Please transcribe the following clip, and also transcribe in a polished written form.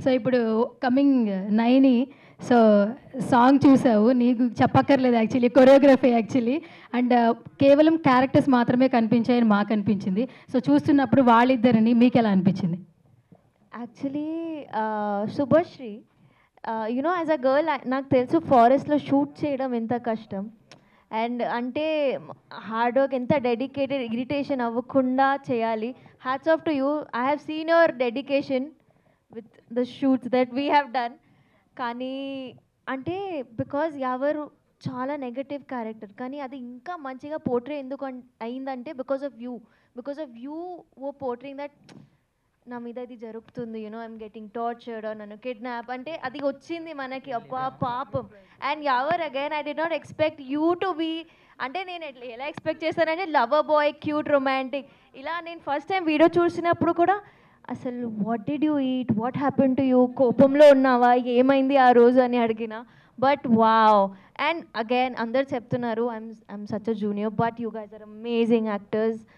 So ఇప్పుడు coming Naini, so song చూసావు, నీకు చెప్పక్కర్లేదు యాక్చువల్లీ, కొరియోగ్రఫీ యాక్చువల్లీ. అండ్ కేవలం క్యారెక్టర్స్ మాత్రమే కనిపించాయని మాకు అనిపించింది. సో చూస్తున్నప్పుడు వాళ్ళిద్దరిని మీకు ఎలా అనిపించింది? Actually Subhashree, you know as a girl నాకు తెలుసు ఫారెస్ట్లో షూట్ చేయడం ఎంత కష్టం. అండ్ అంటే హార్డ్ వర్క్, ఎంత డెడికేటెడ్, ఇరిటేషన్ అవ్వకుండా చేయాలి. Hats off to you. I have seen your dedication with the shoots that we have done. కానీ అంటే బికాజ్ ఎవరు చాలా నెగటివ్ క్యారెక్టర్, కానీ అది ఇంకా మంచిగా పోర్ట్రే ఎందుకు అయిందంటే because of you oh portraying that నా మీద ఇది జరుగుతుంది, యూనో ఐఎమ్ గెటింగ్ టార్చర్డ్, నన్ను కిడ్నాప్ అంటే అది వచ్చింది మనకి, అబ్బా పాపం. And ever again I do not expect you to be, అంటే నేను ఎలా ఎక్స్పెక్ట్ చేశానంటే లవర్ బాయ్, క్యూట్, రొమాంటిక్. ఇలా నేను ఫస్ట్ టైం వీడియో చూసినప్పుడు కూడా అసలు what did you eat, what happen to you, కోపంలో ఉన్నావా, ఏమైంది ఆ రోజు అని అడిగిన. But wow. అండ్ అగైన్ అందరు చెప్తున్నారు I'm such a junior, but you guys are amazing actors.